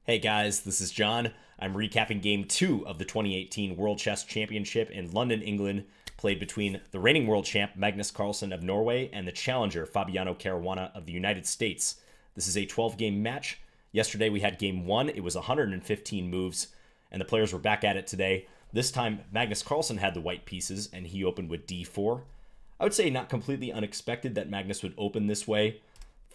Hey guys, this is John. I'm recapping Game 2 of the 2018 World Chess Championship in London, England, played between the reigning world champ Magnus Carlsen of Norway and the challenger Fabiano Caruana of the United States. This is a 12-game match. Yesterday we had Game 1. It was 115 moves, and the players were back at it today. This time, Magnus Carlsen had the white pieces, and he opened with d4. I would say not completely unexpected that Magnus would open this way.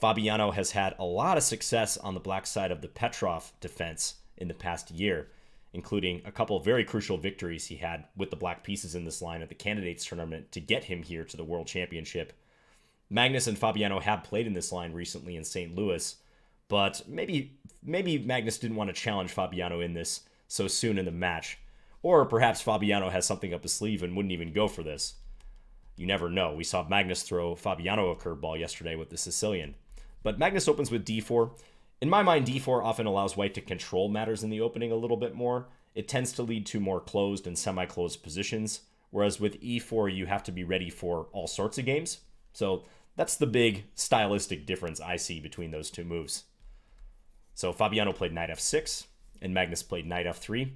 Fabiano has had a lot of success on the black side of the Petrov defense in the past year, including a couple of very crucial victories he had with the black pieces in this line at the candidates tournament to get him here to the World Championship. Magnus and Fabiano have played in this line recently in St. Louis, but maybe Magnus didn't want to challenge Fabiano in this so soon in the match, or perhaps Fabiano has something up his sleeve and wouldn't even go for this. You never know. We saw Magnus throw Fabiano a curveball yesterday with the Sicilian. But Magnus opens with d4. In my mind, d4 often allows white to control matters in the opening a little bit more. It tends to lead to more closed and semi-closed positions, whereas with e4, you have to be ready for all sorts of games. So that's the big stylistic difference I see between those two moves. So Fabiano played knight f6, and Magnus played knight f3.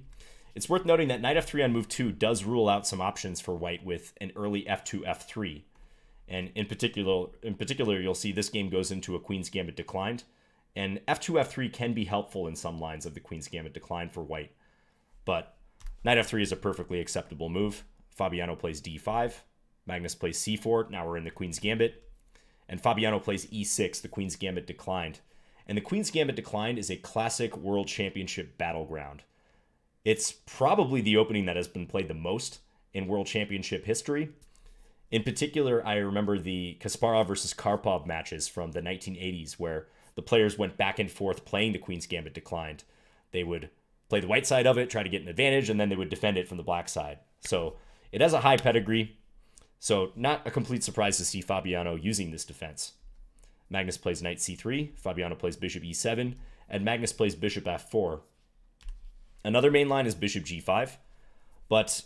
It's worth noting that knight f3 on move 2 does rule out some options for white with an early f2, f3. And in particular, you'll see this game goes into a Queen's Gambit declined. And f2, f3 can be helpful in some lines of the Queen's Gambit decline for white. But knight f3 is a perfectly acceptable move. Fabiano plays d5. Magnus plays c4. Now we're in the Queen's Gambit. And Fabiano plays e6, the Queen's Gambit declined. And the Queen's Gambit declined is a classic World Championship battleground. It's probably the opening that has been played the most in World Championship history. In particular, I remember the Kasparov versus Karpov matches from the 1980s where the players went back and forth playing the Queen's Gambit declined. They would play the white side of it, try to get an advantage, and then they would defend it from the black side. So it has a high pedigree, so not a complete surprise to see Fabiano using this defense. Magnus plays knight c3, Fabiano plays bishop e7, and Magnus plays bishop f4. Another main line is bishop g5, but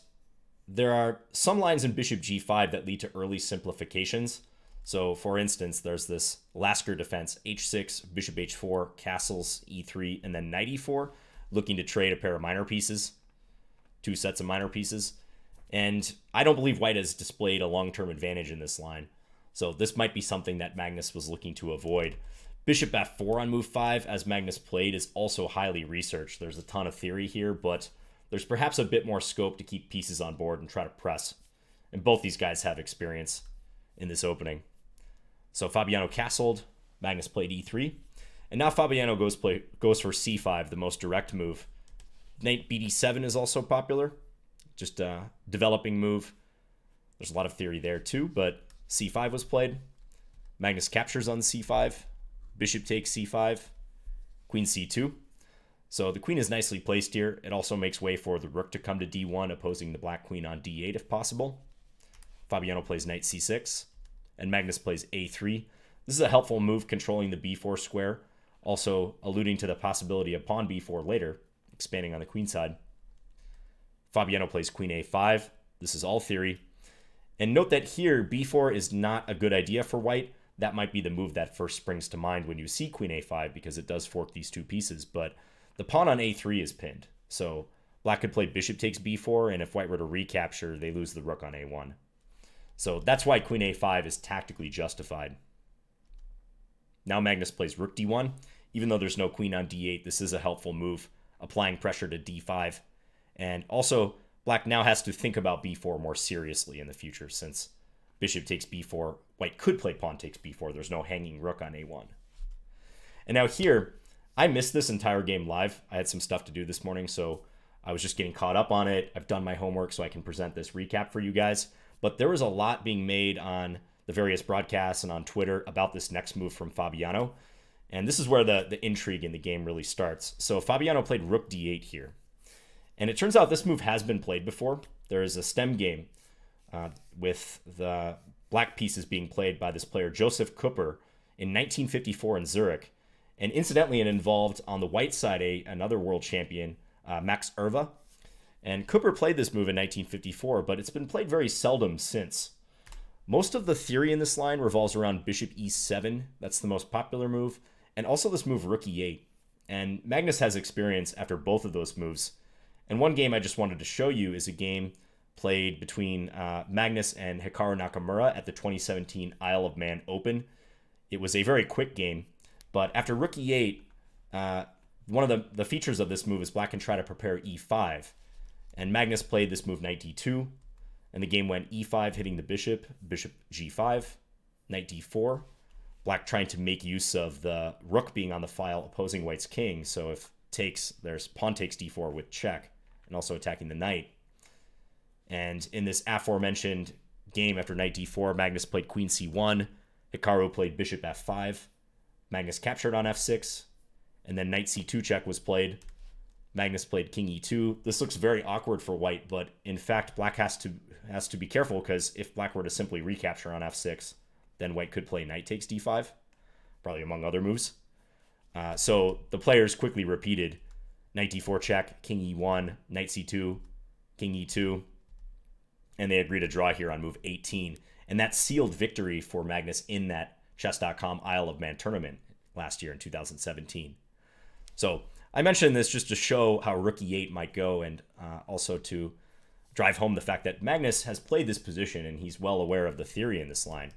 there are some lines in bishop g5 that lead to early simplifications. So, for instance, there's this Lasker defense, h6, bishop h4, castles, e3, and then knight e4, looking to trade a pair of minor pieces, two sets of minor pieces. And I don't believe white has displayed a long-term advantage in this line. So this might be something that Magnus was looking to avoid. Bishop f4 on move 5, as Magnus played, is also highly researched. There's a ton of theory here, but there's perhaps a bit more scope to keep pieces on board and try to press. And both these guys have experience in this opening. So Fabiano castled, Magnus played e3, and now Fabiano goes for c5, the most direct move. Knight Bd7 is also popular, just a developing move. There's a lot of theory there too, but c5 was played. Magnus captures on c5, bishop takes c5, queen c2. So the queen is nicely placed here. It also makes way for the rook to come to d1, opposing the black queen on d8 if possible. Fabiano plays knight c6, and Magnus plays a3. This is a helpful move controlling the b4 square, also alluding to the possibility of pawn b4 later, expanding on the queen side. Fabiano plays queen a5. This is all theory. And note that here, b4 is not a good idea for white. That might be the move that first springs to mind when you see queen a5 because it does fork these two pieces, but the pawn on a3 is pinned, so black could play bishop takes b4, and if white were to recapture, they lose the rook on a1. So that's why queen a5 is tactically justified. Now Magnus plays rook d1. Even though there's no queen on d8, this is a helpful move, applying pressure to d5. And also, black now has to think about b4 more seriously in the future, since bishop takes b4, white could play pawn takes b4. There's no hanging rook on a1. And now here, I missed this entire game live. I had some stuff to do this morning, so I was just getting caught up on it. I've done my homework so I can present this recap for you guys. But there was a lot being made on the various broadcasts and on Twitter about this next move from Fabiano. And this is where the intrigue in the game really starts. So Fabiano played rook d8 here. And it turns out this move has been played before. There is a stem game with the black pieces being played by this player, Joseph Kupper, in 1954 in Zurich. And incidentally, it involved on the white side another world champion, Max Erva. And Cooper played this move in 1954, but it's been played very seldom since. Most of the theory in this line revolves around bishop e7. That's the most popular move. And also this move rook e8. And Magnus has experience after both of those moves. And one game I just wanted to show you is a game played between Magnus and Hikaru Nakamura at the 2017 Isle of Man Open. It was a very quick game, but after rook e8, one of the features of this move is black can try to prepare e5. And Magnus played this move knight d2, and the game went e5 hitting the bishop, bishop g5, knight d4. Black trying to make use of the rook being on the file opposing white's king, so if takes, there's pawn takes d4 with check, and also attacking the knight. And in this aforementioned game after knight d4, Magnus played queen c1, Hikaru played bishop f5, Magnus captured on f6, and then knight c2 check was played. Magnus played king e2. This looks very awkward for white, but in fact, black has to be careful, because if black were to simply recapture on f6, then white could play knight takes d5, probably among other moves. So the players quickly repeated knight d4 check, king e1, knight c2, king e2, and they agreed to draw here on move 18. And that sealed victory for Magnus in that chess.com Isle of Man tournament last year in 2017. So I mentioned this just to show how rook e8 might go, and also to drive home the fact that Magnus has played this position and he's well aware of the theory in this line.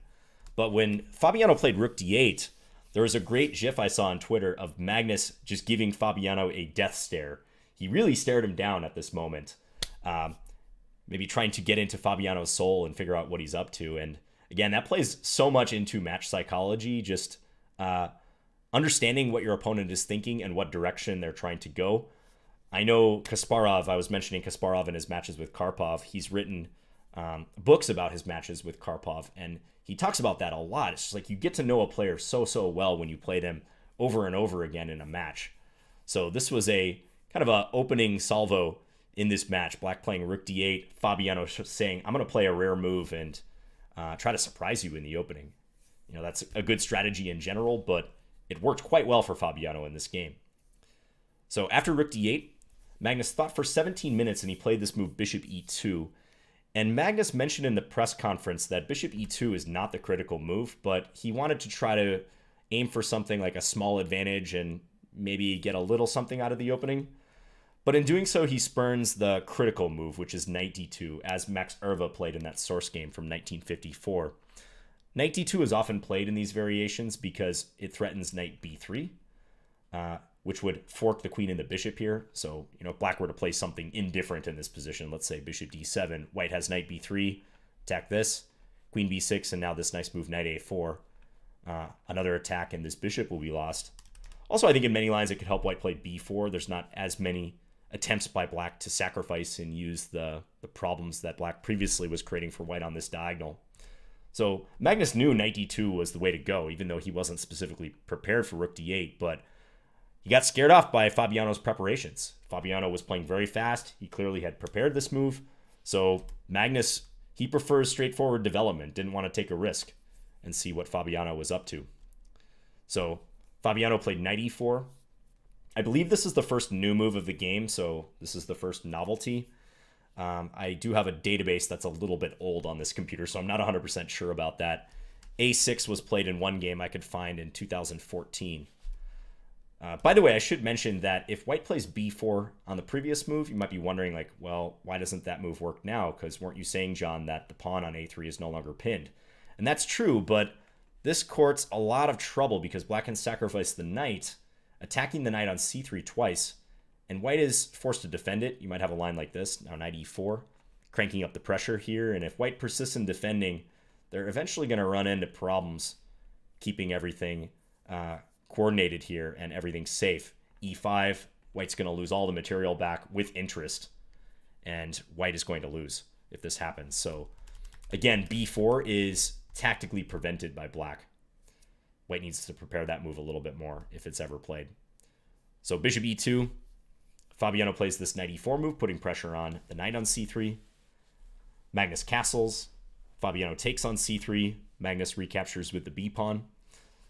But when Fabiano played rook d8, there was a great gif I saw on Twitter of Magnus just giving Fabiano a death stare. He really stared him down at this moment, maybe trying to get into Fabiano's soul and figure out what he's up to. And again, that plays so much into match psychology, just understanding what your opponent is thinking and what direction they're trying to go. I know Kasparov, I was mentioning Kasparov and his matches with Karpov. He's written books about his matches with Karpov, and he talks about that a lot. It's just like you get to know a player so well when you play them over and over again in a match. So this was a kind of a opening salvo in this match. Black playing rook d8, Fabiano saying, I'm going to play a rare move and try to surprise you in the opening. You know, that's a good strategy in general, but it worked quite well for Fabiano in this game. So after rook d8, Magnus thought for 17 minutes and he played this move bishop e2. And Magnus mentioned in the press conference that bishop e2 is not the critical move, but he wanted to try to aim for something like a small advantage and maybe get a little something out of the opening. But in doing so, he spurns the critical move, which is knight d2, as Max Erva played in that source game from 1954. Knight d2 is often played in these variations because it threatens knight b3, which would fork the queen and the bishop here. So, you know, if black were to play something indifferent in this position, let's say bishop d7, white has knight b3, attack this, queen b6, and now this nice move, knight a4. Another attack, and this bishop will be lost. Also, I think in many lines it could help white play b4. There's not as many attempts by black to sacrifice and use the problems that black previously was creating for white on this diagonal. So Magnus knew knight d2 was the way to go, even though he wasn't specifically prepared for rook d8, but he got scared off by Fabiano's preparations. Fabiano was playing very fast. He clearly had prepared this move. So Magnus, he prefers straightforward development, didn't want to take a risk and see what Fabiano was up to. So Fabiano played knight e4. I believe this is the first new move of the game, so this is the first novelty. I do have a database that's a little bit old on this computer, so I'm not 100% sure about that. a6 was played in one game I could find in 2014. By the way, I should mention that if white plays b4 on the previous move, you might be wondering, like, well, why doesn't that move work now? Because weren't you saying, John, that the pawn on a3 is no longer pinned? And that's true, but this court's a lot of trouble because black can sacrifice the knight, attacking the knight on c3 twice, and white is forced to defend it. You might have a line like this, now knight e4, cranking up the pressure here, and if white persists in defending, they're eventually going to run into problems keeping everything coordinated here and everything safe. e5, white's going to lose all the material back with interest, and white is going to lose if this happens. So again, b4 is tactically prevented by black. White needs to prepare that move a little bit more if it's ever played. So bishop e2, Fabiano plays this knight e4 move, putting pressure on the knight on c3. Magnus castles, Fabiano takes on c3, Magnus recaptures with the b pawn.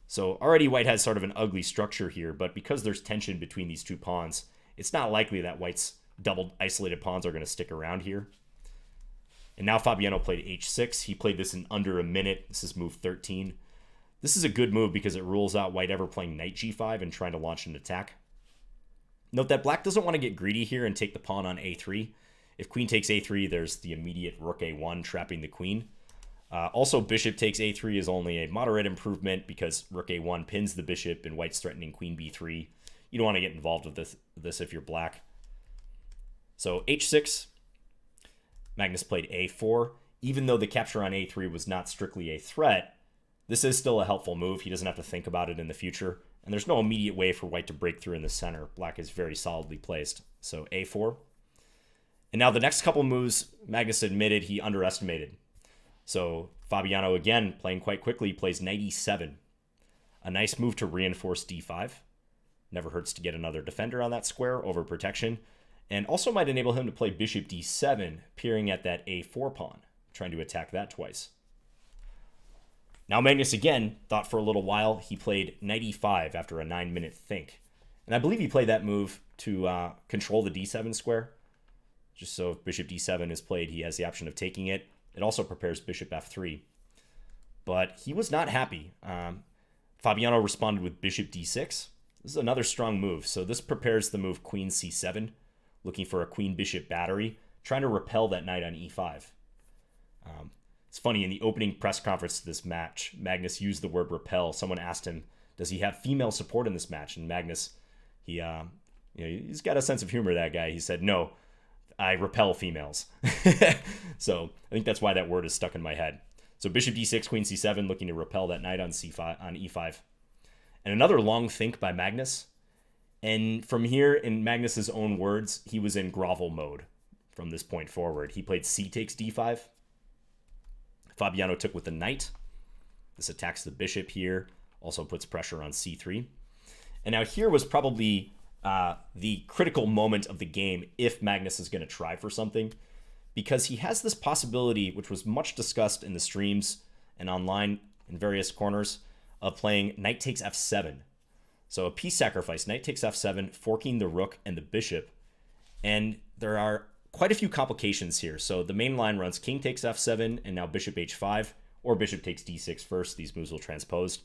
So already white has sort of an ugly structure here, but because there's tension between these two pawns, it's not likely that white's double isolated pawns are going to stick around here. And now Fabiano played h6. He played this in under a minute. This is move 13. This is a good move because it rules out white ever playing knight g5 and trying to launch an attack. Note that black doesn't want to get greedy here and take the pawn on a3. If queen takes a3, there's the immediate rook a1 trapping the queen. Also, bishop takes a3 is only a moderate improvement because rook a1 pins the bishop and white's threatening queen b3. You don't want to get involved with this if you're black. So h6, Magnus played a4. Even though the capture on a3 was not strictly a threat, this is still a helpful move. He doesn't have to think about it in the future. And there's no immediate way for white to break through in the center. Black is very solidly placed. So a4. And now the next couple moves, Magnus admitted he underestimated. So Fabiano, again, playing quite quickly, plays knight e7. A nice move to reinforce d5. Never hurts to get another defender on that square over protection. And also might enable him to play bishop d7, peering at that a4 pawn, trying to attack that twice. Now Magnus again thought for a little while. He played knight e5 after a 9-minute think. And I believe he played that move to control the d7 square. Just so if bishop d7 is played, he has the option of taking it. It also prepares bishop f3. But he was not happy. Fabiano responded with bishop d6. This is another strong move. So this prepares the move queen c7, looking for a queen-bishop battery, trying to repel that knight on e5. It's funny, in the opening press conference to this match, Magnus used the word repel. Someone asked him, does he have female support in this match? And Magnus, he's got a sense of humor, that guy. He said, no, I repel females. So I think that's why that word is stuck in my head. So bishop d6, queen c7, looking to repel that knight on e5. And another long think by Magnus. And from here, in Magnus's own words, he was in grovel mode from this point forward. He played c takes d5. Fabiano took with the knight. This attacks the bishop here. Also puts pressure on c3. And now here was probably the critical moment of the game if Magnus is going to try for something, because he has this possibility, which was much discussed in the streams and online in various corners, of playing knight takes f7. So a piece sacrifice, knight takes f7, forking the rook and the bishop. And there are quite a few complications here. So the main line runs king takes f7 and now bishop h5, or bishop takes d6 first. These moves will transpose.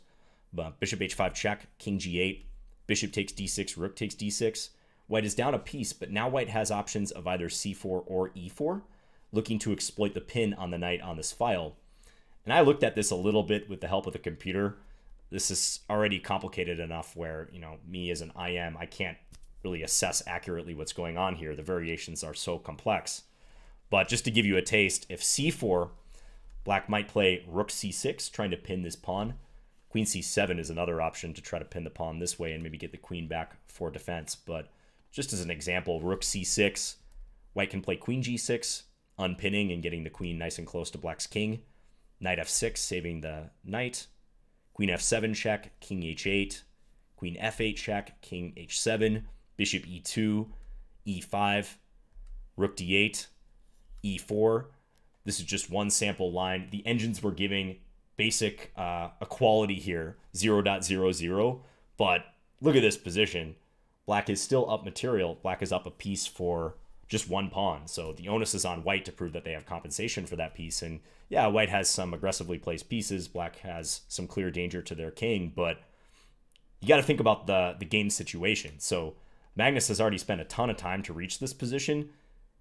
But bishop h5 check, king g8, bishop takes d6, rook takes d6. White is down a piece, but now white has options of either c4 or e4, looking to exploit the pin on the knight on this file. And I looked at this a little bit with the help of the computer. This is already complicated enough where, me as an IM, I can't really assess accurately what's going on here. The variations are so complex. But just to give you a taste, if c4, black might play rook c6, trying to pin this pawn. Queen c7 is another option to try to pin the pawn this way and maybe get the queen back for defense. But just as an example, rook c6, white can play queen g6, unpinning and getting the queen nice and close to black's king. Knight f6, saving the knight. Queen f7 check, king h8. Queen f8 check, king h7. Bishop e2, e5, rook d8, e4. This is just one sample line. The engines were giving basic equality here, 0.00, but look at this position. Black is still up material. Black is up a piece for just one pawn. So the onus is on white to prove that they have compensation for that piece. And yeah, white has some aggressively placed pieces. Black has some clear danger to their king, but you got to think about the game situation. So Magnus has already spent a ton of time to reach this position.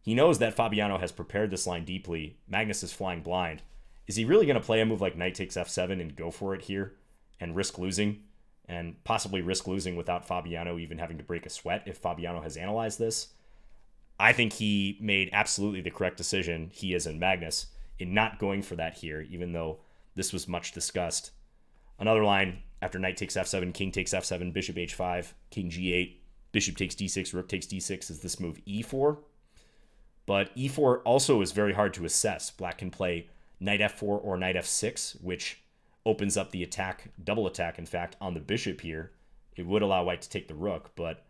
He knows that Fabiano has prepared this line deeply. Magnus is flying blind. Is he really going to play a move like knight takes f7 and go for it here and risk losing, and possibly risk losing without Fabiano even having to break a sweat if Fabiano has analyzed this? I think he made absolutely the correct decision, he as in Magnus, in not going for that here, even though this was much discussed. Another line, after knight takes f7, king takes f7, bishop h5, king g8, bishop takes d6, rook takes d6, is this move e4. But e4 also is very hard to assess. Black can play knight f4 or knight f6, which opens up the attack, double attack, in fact, on the bishop here. It would allow white to take the rook, but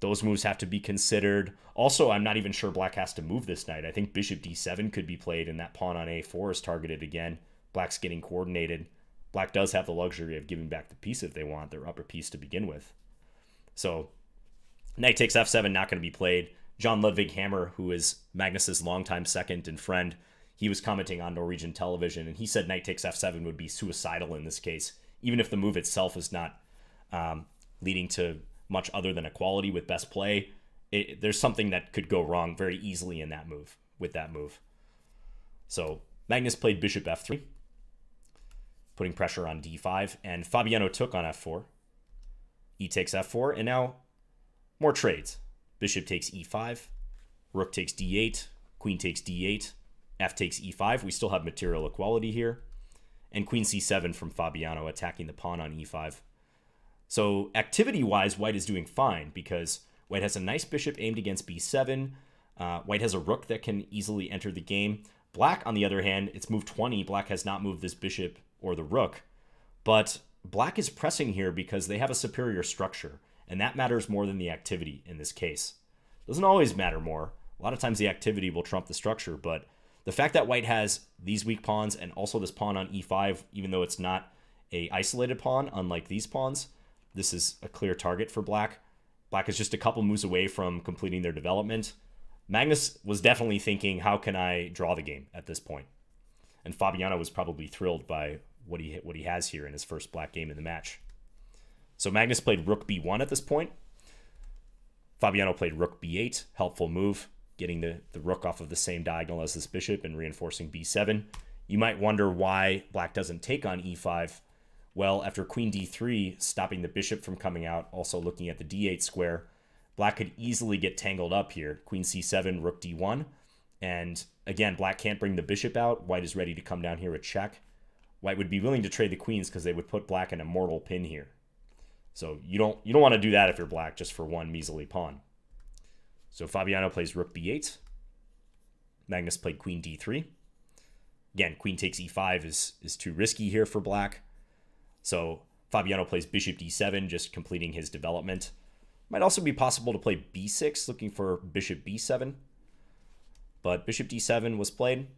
those moves have to be considered. Also, I'm not even sure black has to move this knight. I think bishop d7 could be played, and that pawn on a4 is targeted again. Black's getting coordinated. Black does have the luxury of giving back the piece if they want, their upper piece to begin with. So knight takes f7, not going to be played. John Ludvig Hammer, who is Magnus's longtime second and friend, he was commenting on Norwegian television, and he said knight takes f7 would be suicidal in this case, even if the move itself is not leading to much other than equality with best play, there's something that could go wrong very easily in that move, with that move. So Magnus played bishop f3, putting pressure on d5, and Fabiano took on f4. E takes f4, and now more trades. Bishop takes e5, rook takes d8, queen takes d8, f takes e5. We still have material equality here. And queen c7 from Fabiano attacking the pawn on e5. So activity-wise, white is doing fine because white has a nice bishop aimed against b7. White has a rook that can easily enter the game. Black, on the other hand, it's moved 20. Black has not moved this bishop or the rook. But black is pressing here because they have a superior structure, and that matters more than the activity in this case. Doesn't always matter more. A lot of times the activity will trump the structure, but the fact that white has these weak pawns and also this pawn on e5, even though it's not a isolated pawn, unlike these pawns, this is a clear target for black. Black is just a couple moves away from completing their development. Magnus was definitely thinking, how can I draw the game at this point? And Fabiano was probably thrilled by what he has here in his first black game in the match. So Magnus played rook b1 at this point. Fabiano played rook b8, helpful move, getting the rook off of the same diagonal as this bishop and reinforcing b7. You might wonder why black doesn't take on e5. Well, after queen d3, stopping the bishop from coming out, also looking at the d8 square, black could easily get tangled up here. Queen c7, rook d1. And again, black can't bring the bishop out. White is ready to come down here with check. White would be willing to trade the queens because they would put black in a mortal pin here. So you don't want to do that if you're black just for one measly pawn. So Fabiano plays rook b8. Magnus played queen d3. Again, queen takes e5 is too risky here for black. So Fabiano plays bishop d7, just completing his development. Might also be possible to play b6, looking for bishop b7. But bishop d7 was played.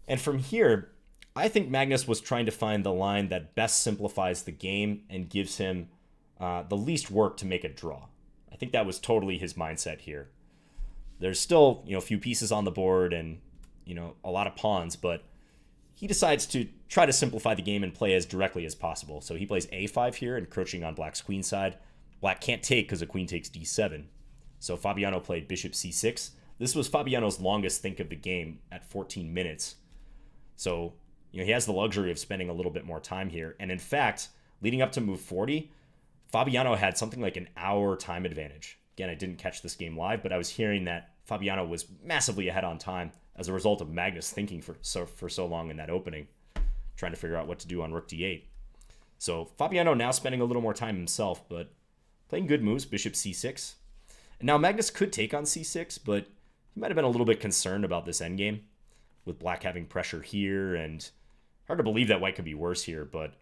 And from here, I think Magnus was trying to find the line that best simplifies the game and gives him the least work to make a draw. I think that was totally his mindset here. There's still, a few pieces on the board and, a lot of pawns, but he decides to try to simplify the game and play as directly as possible. So he plays a5 here, encroaching on black's queen side. Black can't take because the queen takes d7. So Fabiano played bishop c6. This was Fabiano's longest think of the game at 14 minutes. So, he has the luxury of spending a little bit more time here. And in fact, leading up to move 40, Fabiano had something like an hour time advantage. Again, I didn't catch this game live, but I was hearing that Fabiano was massively ahead on time as a result of Magnus thinking for so long in that opening, trying to figure out what to do on rook d8. So Fabiano now spending a little more time himself, but playing good moves, bishop c6. And now Magnus could take on c6, but he might have been a little bit concerned about this endgame, with black having pressure here, and hard to believe that white could be worse here, but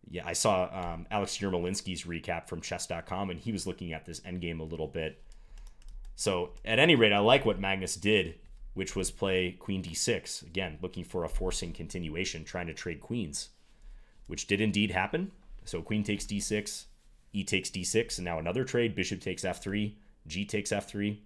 yeah, I saw Alex Yermolinsky's recap from chess.com, and he was looking at this endgame a little bit. So at any rate, I like what Magnus did, which was play queen d6. Again, looking for a forcing continuation, trying to trade queens, which did indeed happen. So queen takes d6, e takes d6, and now another trade, bishop takes f3, g takes f3.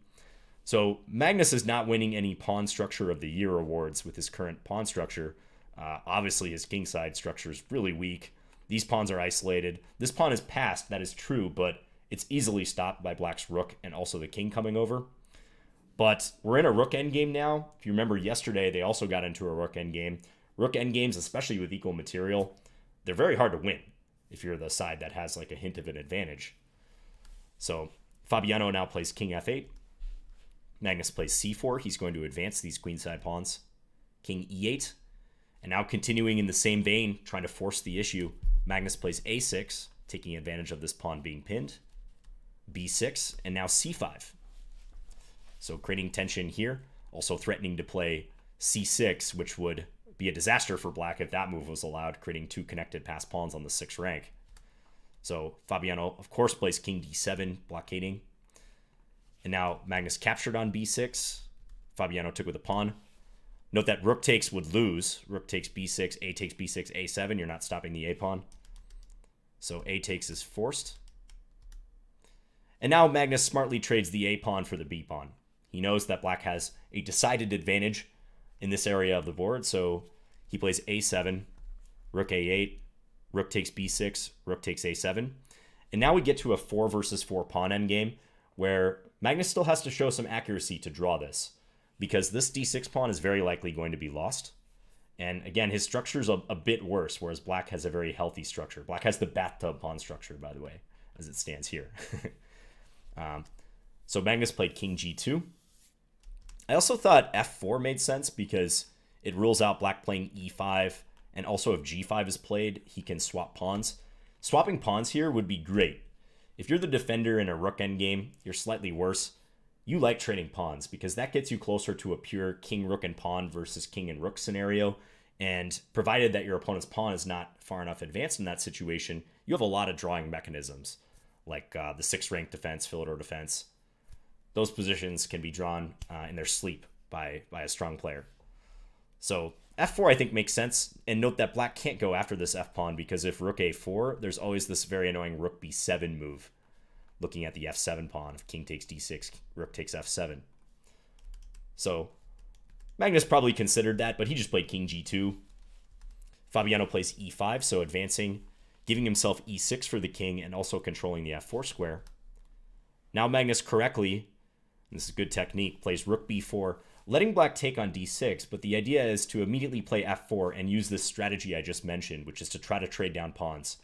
So Magnus is not winning any Pawn Structure of the Year awards with his current pawn structure. Obviously, his kingside structure is really weak. These pawns are isolated. This pawn is passed, that is true, but it's easily stopped by black's rook and also the king coming over. But we're in a rook endgame now. If you remember yesterday, they also got into a rook endgame. Rook endgames, especially with equal material, they're very hard to win if you're the side that has like a hint of an advantage. So Fabiano now plays king f8. Magnus plays c4. He's going to advance these queenside pawns. King e8. And now continuing in the same vein, trying to force the issue, Magnus plays a6, taking advantage of this pawn being pinned. b6, and now c5. So creating tension here, also threatening to play c6, which would be a disaster for black if that move was allowed, creating two connected pass pawns on the 6th rank. So Fabiano, of course, plays king d7, blockading. And now Magnus captured on b6. Fabiano took with a pawn. Note that rook takes would lose. Rook takes b6, a takes b6, a7. You're not stopping the a pawn. So a takes is forced. And now Magnus smartly trades the a pawn for the b pawn. He knows that black has a decided advantage in this area of the board, so he plays a7, rook a8, rook takes b6, rook takes a7. And now we get to a 4 versus 4 pawn endgame, where Magnus still has to show some accuracy to draw this, because this d6 pawn is very likely going to be lost. And again, his structure is a bit worse, whereas black has a very healthy structure. Black has the bathtub pawn structure, by the way, as it stands here. So Magnus played king g2. I also thought f4 made sense because it rules out black playing e5, and also if g5 is played, he can swap pawns. Swapping pawns here would be great. If you're the defender in a rook endgame, you're slightly worse. You like trading pawns because that gets you closer to a pure king, rook, and pawn versus king and rook scenario. And provided that your opponent's pawn is not far enough advanced in that situation, you have a lot of drawing mechanisms, like the 6th rank defense, Philidor defense. Those positions can be drawn in their sleep by a strong player. So f4 I think makes sense, and note that black can't go after this f-pawn because if rook a4, there's always this very annoying rook b7 move, looking at the f7 pawn. If king takes d6, rook takes f7. So Magnus probably considered that, but he just played king g2. Fabiano plays e5, so advancing, giving himself e6 for the king and also controlling the f4 square. Now Magnus correctly, and this is a good technique, plays rook b4, letting black take on d6, but the idea is to immediately play f4 and use this strategy I just mentioned, which is to try to trade down pawns.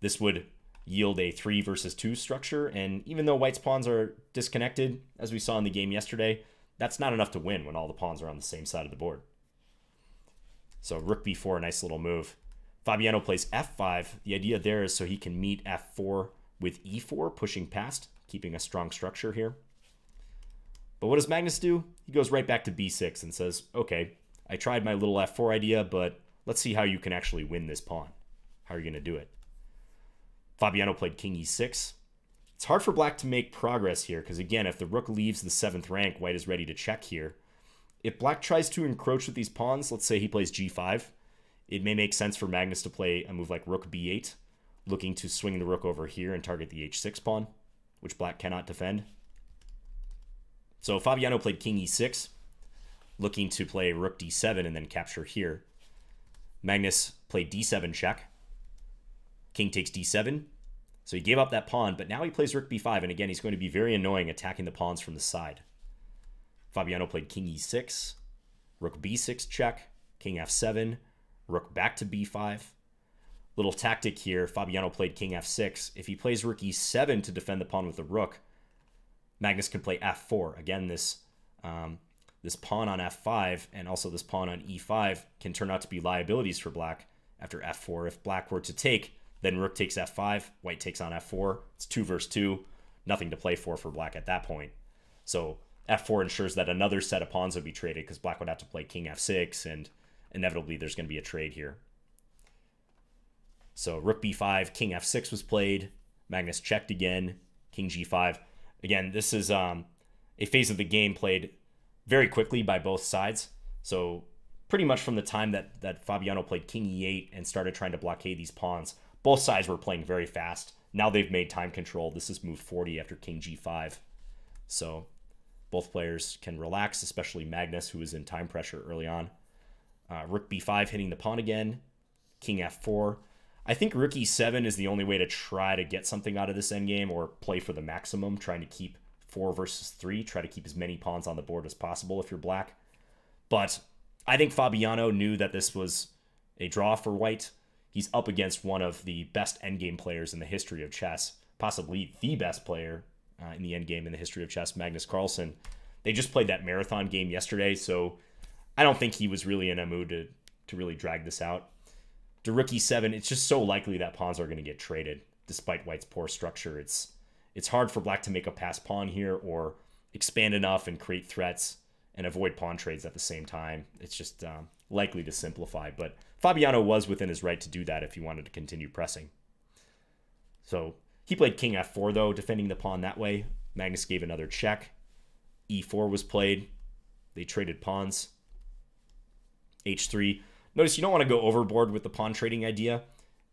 This would yield a 3 versus 2 structure, and even though white's pawns are disconnected, as we saw in the game yesterday, that's not enough to win when all the pawns are on the same side of the board. So rook b4, nice little move. Fabiano plays f5. The idea there is so he can meet f4 with e4, pushing past, keeping a strong structure here. But what does Magnus do? He goes right back to b6 and says, okay, I tried my little f4 idea, but let's see how you can actually win this pawn. How are you going to do it? Fabiano played king e6. It's hard for black to make progress here because, again, if the rook leaves the 7th rank, white is ready to check here. If black tries to encroach with these pawns, let's say he plays g5, it may make sense for Magnus to play a move like rook b8, looking to swing the rook over here and target the h6 pawn, which black cannot defend. So Fabiano played king e6, looking to play rook d7 and then capture here. Magnus played d7 check. King takes d7. So he gave up that pawn, but now he plays rook b5, and again, he's going to be very annoying attacking the pawns from the side. Fabiano played king e6, rook b6 check, king f7, rook back to b5. Little tactic here, Fabiano played king f6. If he plays rook e7 to defend the pawn with the rook, Magnus can play f4. Again, this pawn on f5 and also this pawn on e5 can turn out to be liabilities for black after f4. If black were to take, then rook takes f5, white takes on f4. It's 2 versus 2, nothing to play for black at that point. So f4 ensures that another set of pawns would be traded because black would have to play king f6, and inevitably there's going to be a trade here. So rook b5, king f6 was played. Magnus checked again, king g5. Again, this is a phase of the game played very quickly by both sides. So pretty much from the time that Fabiano played king e8 and started trying to blockade these pawns, both sides were playing very fast. Now they've made time control. This is move 40 after king g5. So both players can relax, especially Magnus, who was in time pressure early on. Rook b5 hitting the pawn again. King f4. I think rook e7 is the only way to try to get something out of this endgame or play for the maximum, trying to keep 4 versus 3, try to keep as many pawns on the board as possible if you're black. But I think Fabiano knew that this was a draw for white. He's up against one of the best endgame players in the history of chess, possibly the best player in the endgame in the history of chess, Magnus Carlsen. They just played that marathon game yesterday, so I don't think he was really in a mood to really drag this out. To rook e7, it's just so likely that pawns are going to get traded, despite white's poor structure. It's hard for black to make a pass pawn here or expand enough and create threats and avoid pawn trades at the same time. It's just likely to simplify, but Fabiano was within his right to do that if he wanted to continue pressing. So he played king f4, though, defending the pawn that way. Magnus gave another check. e4 was played. They traded pawns. h3. Notice you don't want to go overboard with the pawn trading idea.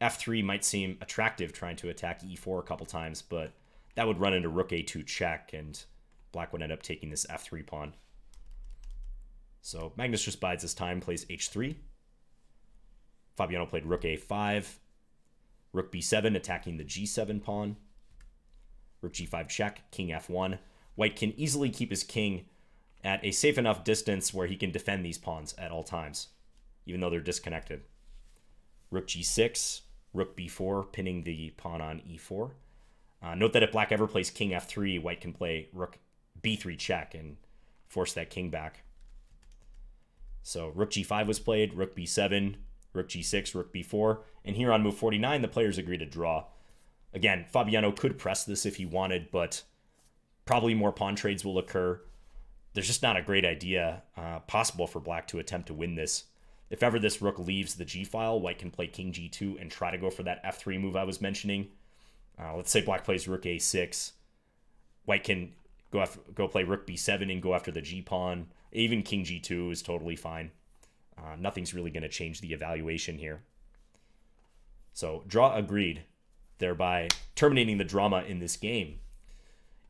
f3 might seem attractive trying to attack e4 a couple times, but that would run into rook a2 check, and black would end up taking this f3 pawn. So Magnus just bides his time, plays h3. Fabiano played rook a5. Rook b7 attacking the g7 pawn. Rook g5 check, king f1. White can easily keep his king at a safe enough distance where he can defend these pawns at all times, even though they're disconnected. Rook g6, rook b4, pinning the pawn on e4. Note that if black ever plays king f3, white can play rook b3 check and force that king back. So rook g5 was played, rook b7, rook g6, rook b4, and here on move 49, the players agree to draw. Again, Fabiano could press this if he wanted, but probably more pawn trades will occur. There's just not a great idea possible for black to attempt to win this. If ever this rook leaves the g-file, white can play king g2 and try to go for that f3 move I was mentioning. Let's say black plays rook a6. White can go play rook b7 and go after the g-pawn. Even king g2 is totally fine. Nothing's really going to change the evaluation here. So draw agreed, thereby terminating the drama in this game.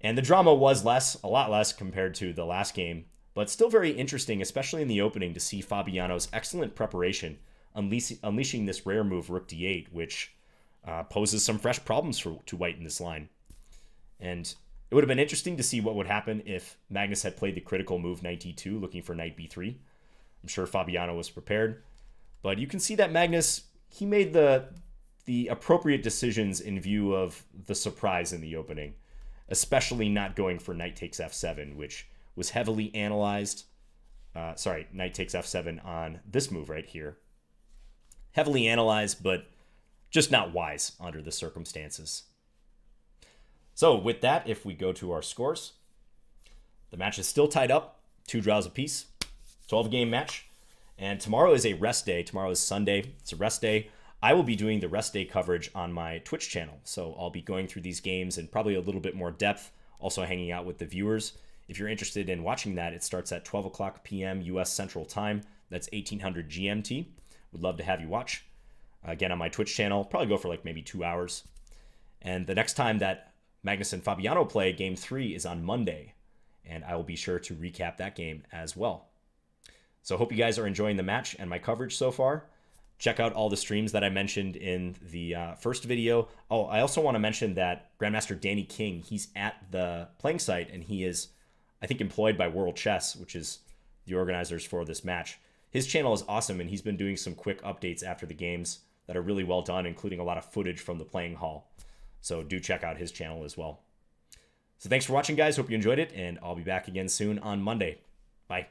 And the drama was a lot less compared to the last game, but still very interesting, especially in the opening, to see Fabiano's excellent preparation, unleashing this rare move rook d8, which poses some fresh problems to white in this line. And it would have been interesting to see what would happen if Magnus had played the critical move knight d2, looking for knight b3. I'm sure Fabiano was prepared, but you can see that Magnus, he made the appropriate decisions in view of the surprise in the opening, especially not going for knight takes f7, which was heavily analyzed. Knight takes f7 on this move right here. Heavily analyzed, but just not wise under the circumstances. So with that, if we go to our scores, the match is still tied up, 2 draws apiece, 12-game match. And tomorrow is a rest day. Tomorrow is Sunday. It's a rest day. I will be doing the rest day coverage on my Twitch channel. So I'll be going through these games in probably a little bit more depth, also hanging out with the viewers. If you're interested in watching that, it starts at 12 o'clock p.m. U.S. Central Time. That's 1800 GMT. Would love to have you watch. Again, on my Twitch channel, probably go for like maybe 2 hours. And the next time that Magnus and Fabiano play, Game 3 is on Monday. And I will be sure to recap that game as well. So hope you guys are enjoying the match and my coverage so far. Check out all the streams that I mentioned in the first video. Oh, I also want to mention that Grandmaster Danny King, he's at the playing site, and he is, I think, employed by World Chess, which is the organizers for this match. His channel is awesome, and he's been doing some quick updates after the games that are really well done, including a lot of footage from the playing hall. So do check out his channel as well. So thanks for watching, guys. Hope you enjoyed it, and I'll be back again soon on Monday. Bye.